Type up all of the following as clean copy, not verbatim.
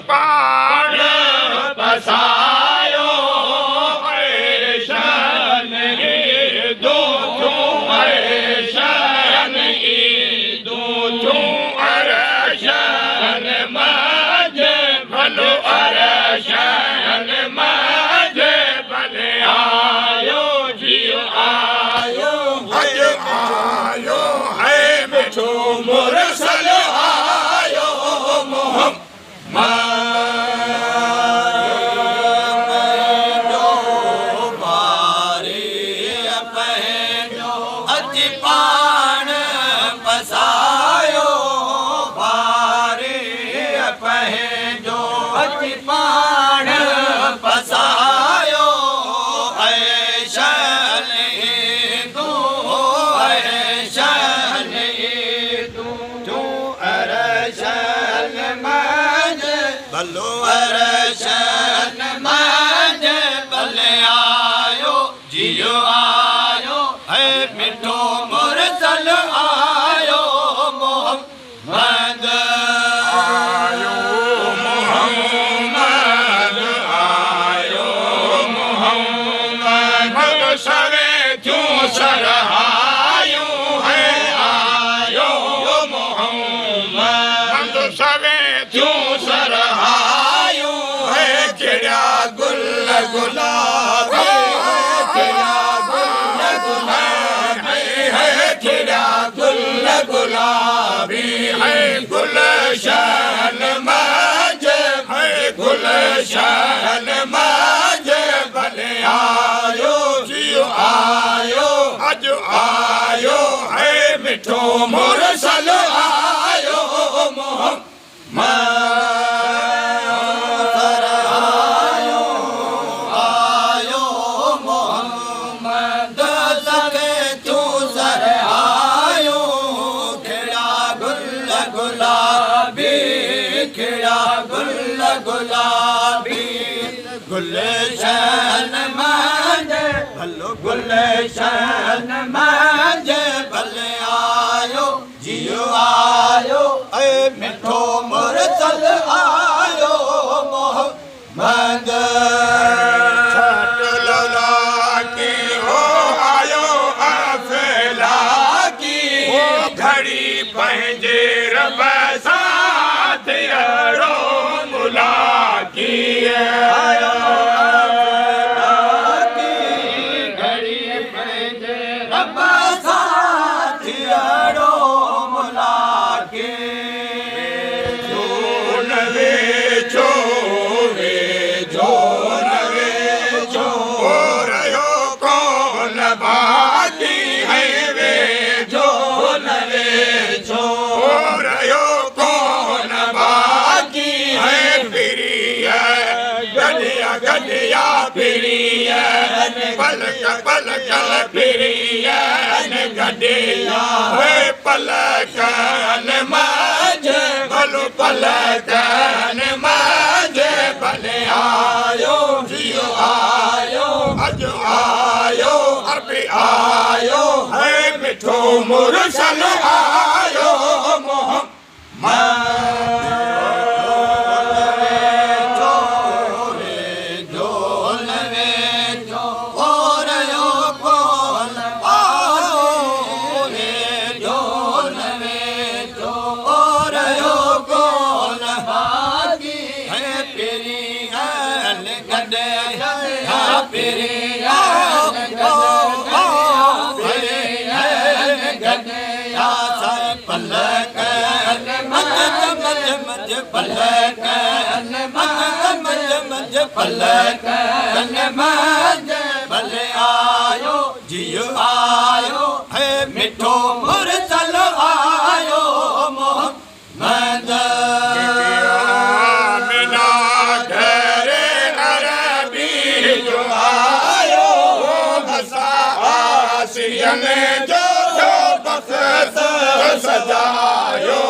पाण बसायो गुलशन मांझे गुलशन मांझे भले आयो जियो आयो अज आयो है मिठो मुरसल आयो मोहम्मद गुलशन मांझे भलो गुलशन मांझे भले आयो जियो आयो ए मिठो मुरसल आयो मोहम्मद छट लौला की हो आयो अफला की घड़ी पंहिंजे रब साथ अड़ो मुला की आयो पलक पलक फिरियन गडिया है पलकन मांझे भलो पलकन मांझे भले आयो जियो आयो अज आयो अरबी आयो है मिठो मुरसल आयो मोहम्मद पलकन मांझे भले आयो जियो आयो है मिठो मुरसल आयो मोहम्मद मिना घरे अरबी जो आयो भसा आसियन जो बख्त सजायो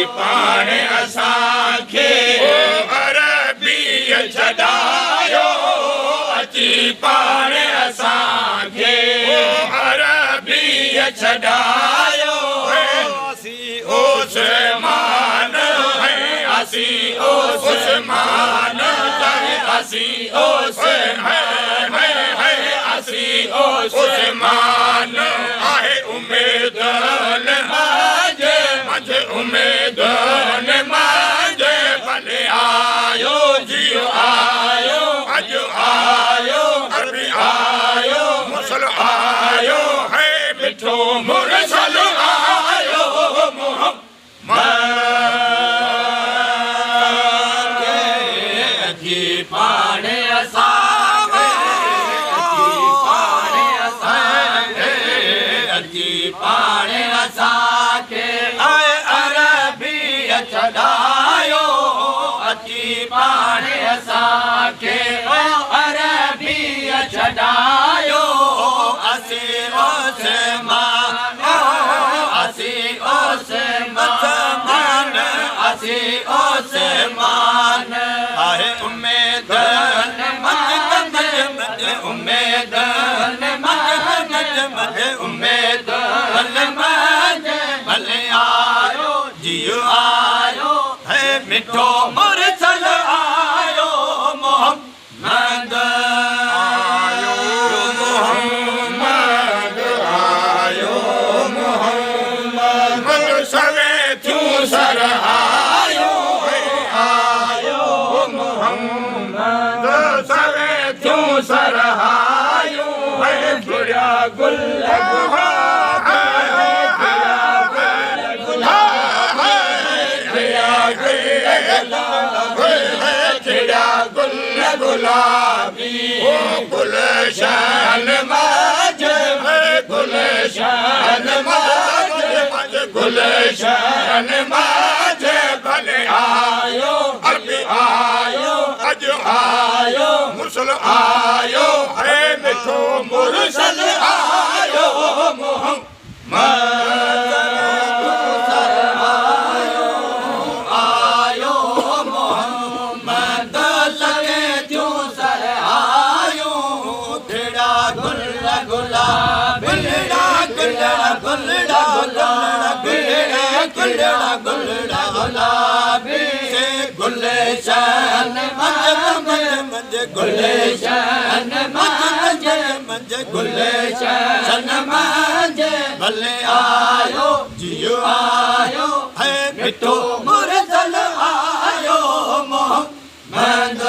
पाणे असांखे अरबी छॾायो अची पाणे असांखे अरबी छॾायो असी उस्मान असी उस्मान असी असी उस्मान आहे उमेदन मांझे मुझे उमेदन मांझे भले आयो जियो आयो अज आयो अरबी आयो मुसल आयो है मिठो मुरसल आयो मोहम्मद के पाणे असांखे पाणे असांखे छॾायो अची पाणे असांखे अरबी छॾायो असी उस्मान असी उस्मान असी उस्मान आहे उमेदन उमेदन उमेदन भले आयो जियो आयो है मिठो मुरसल आयो मोहम्मद आयो मोहम्मद आयो मोहम्मद सवे तू सरहा सरहायो है खिड़ा गुल गुलाब गुलाबी गुलशन माज गुलशन माज गुलशन माज भले आयो अरबी आयो अज आयो मुसल आयो है मिठो मुरसल आयो मोहम्मद गुलशन मंज गुलशन मंज गुलशन मंज भले आयो जियो आयो है मिठो मुरसल आयो मोहम्मद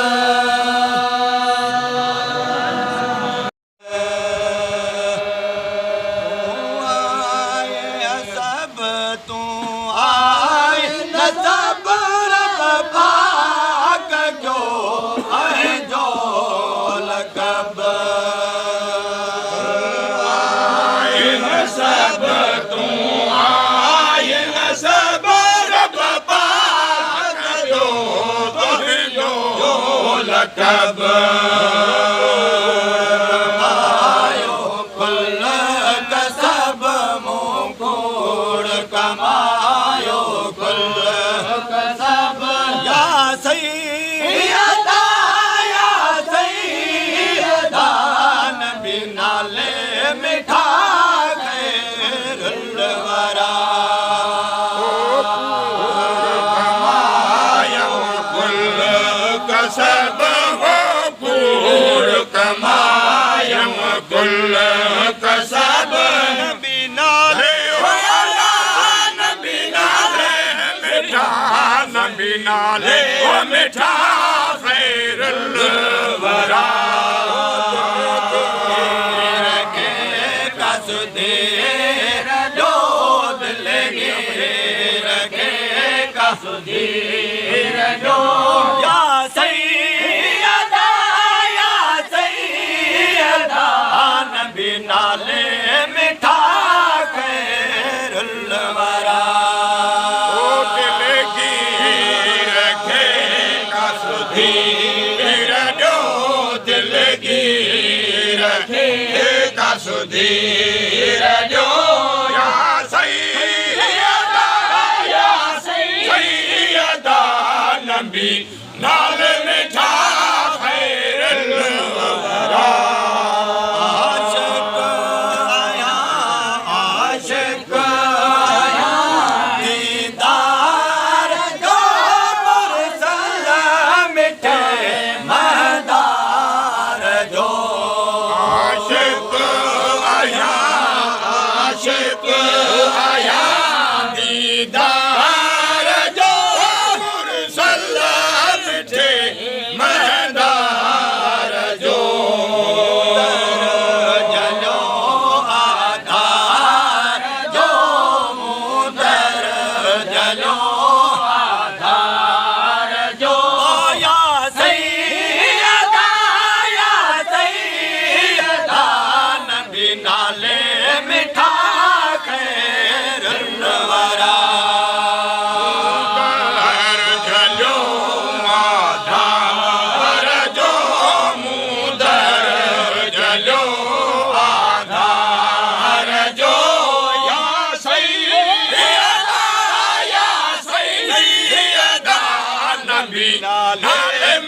कब आयो कुल कसब मुकुड़ कमायो कुल कसब या सैयदा नबी नाले मिठा खैरुल वरा कमायो कुल कसब कमायम कुल कसब बिना रे बिना रे मिठा बिना रे मिठा खैरुल वरा के कसुदीर जोद लगे रखे कसुदीर जो या नाले मिठा खैरुल वरा ओ दिल की रखे कसुदीर जो दिल की रखे कसुदीर जो या सैयदा नबी नाले मिठा खैरुल वरा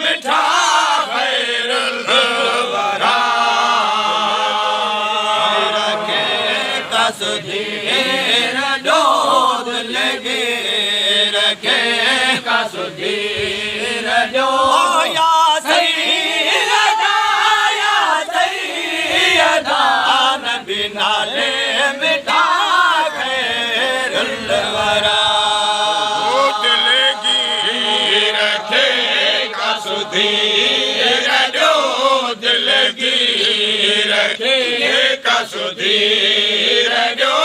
मिठा खैरुल वरा रखे कसुदीर जोद लगे रखे कसुदीर जो या सैयदा नबी नाले मिठा खैरुल वरा कसुदीर जो दिल की सुधीर ॾियो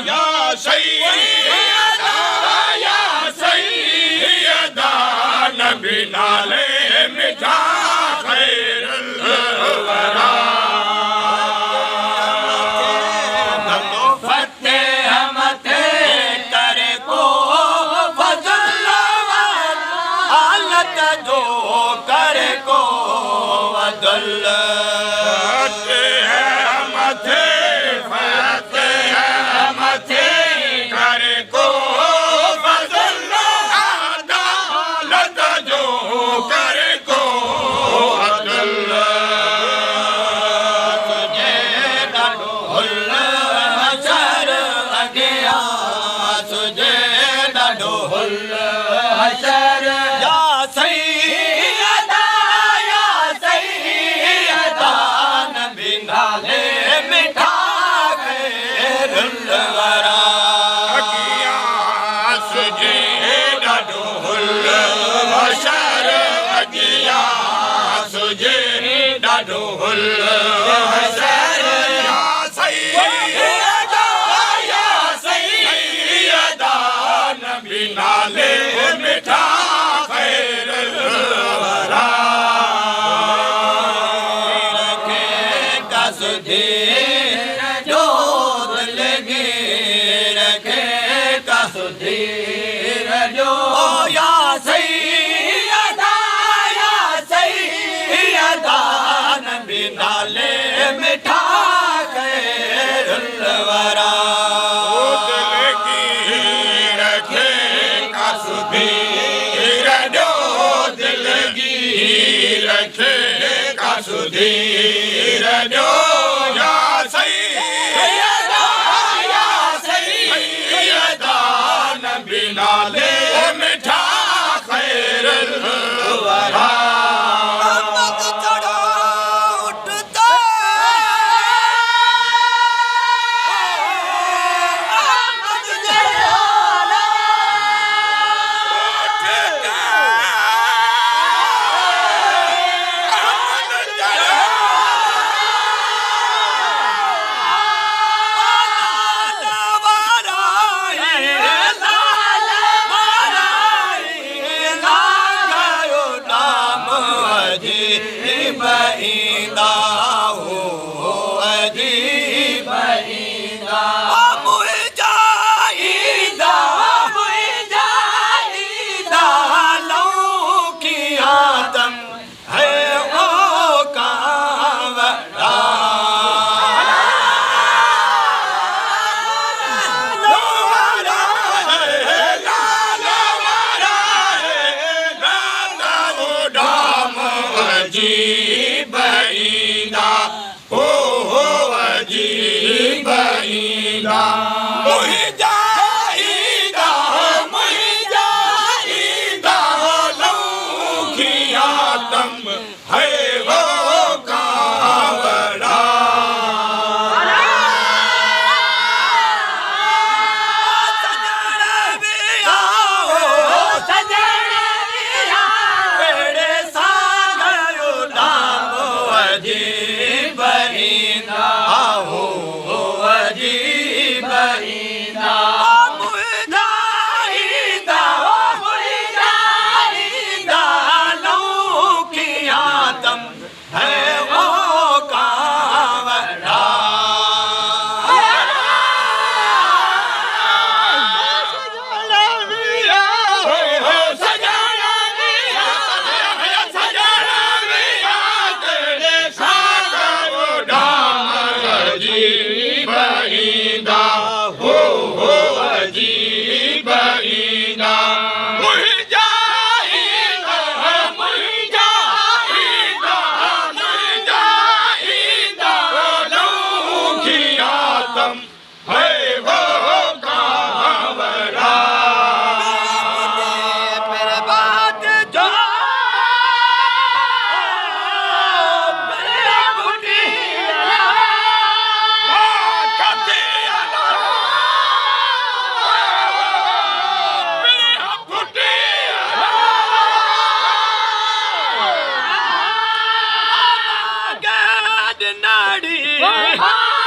या सैयदा या सैयदा नबी नाले मिठा खैरुल वरा फतेह मथे करे को फज़ल हालत जो करे को वदल सुधीर ॾियो या सैयदा या सैयदा नबी नाले मिठा खैरुल वरा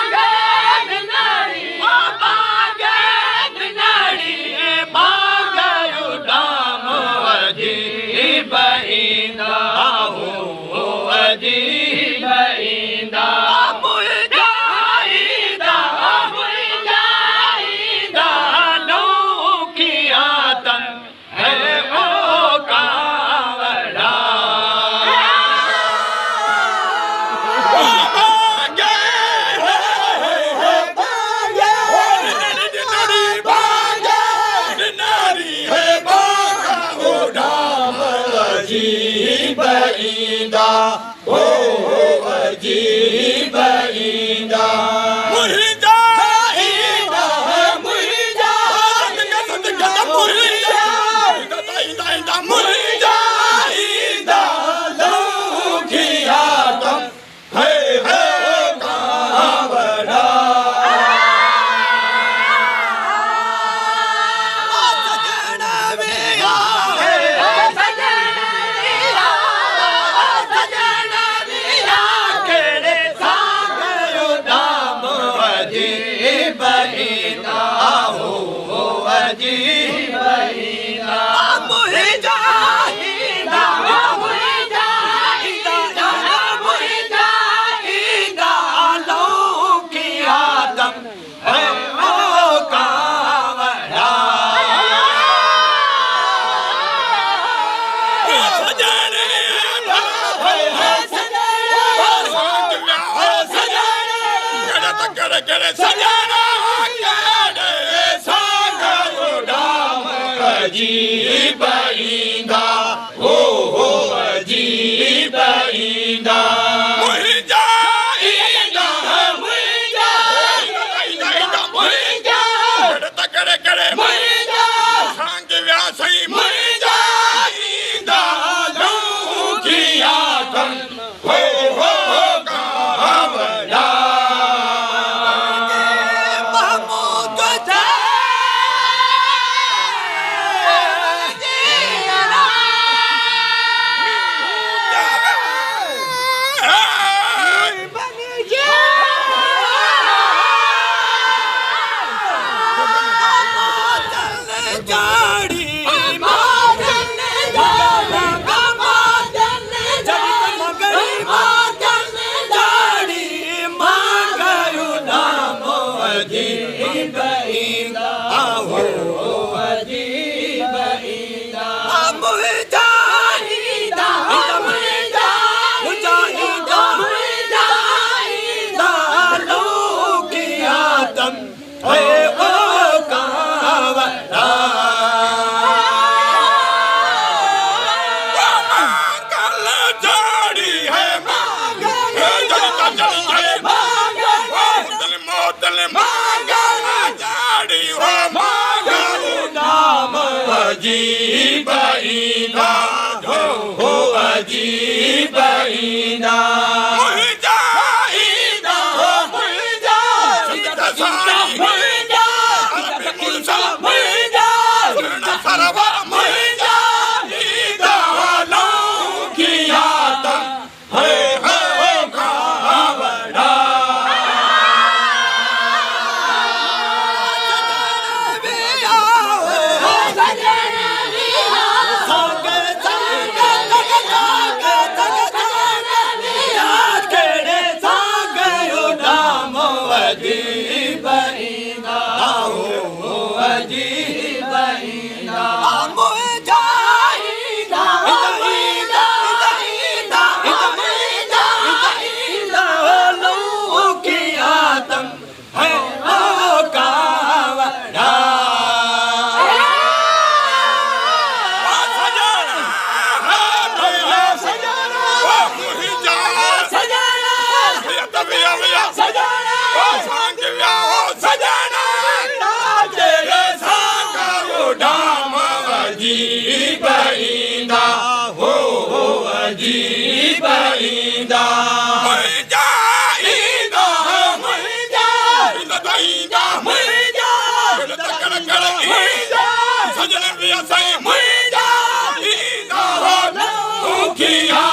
Hey! अजीब ईंदा मुंहिंजा ईंदा मुंहिंजा ईंदा मुंहिंजा ईंदा लौकिया दम है ओ कावड़ा सजने करे सजना करे संग उडाम अजीब ईंदा हो अजीब ईंदा मुंहिंजा ईंदा मुंहिंजा ईंदा मुंहिंजा करे करे मुंहिंजा संग विया सही मुंहिंजा ईंदा लौकिया दम हो कावड़ा अजीब ईंदा हो अजीब ईंदा मुंहिंजा ईंदा मुंहिंजा मुंहिंजा मुंहिंजा सरवा मुंहिंजा ईंदा लौकिया दम है कावड़ा अजीब ईंदा हो अजीब ईंदा मुंहिंजा ईंदा ईंदा ईंदा ईंदा ईंदा लौकिया दम है ओ कावड़ा अजीब ईंदा हो अजीब ईंदा मुंहिंजा ईंदा मुंहिंजा ईंदा मुंहिंजा मुंहिंजा सजन विया सही मुंहिंजा ईंदा लौकिया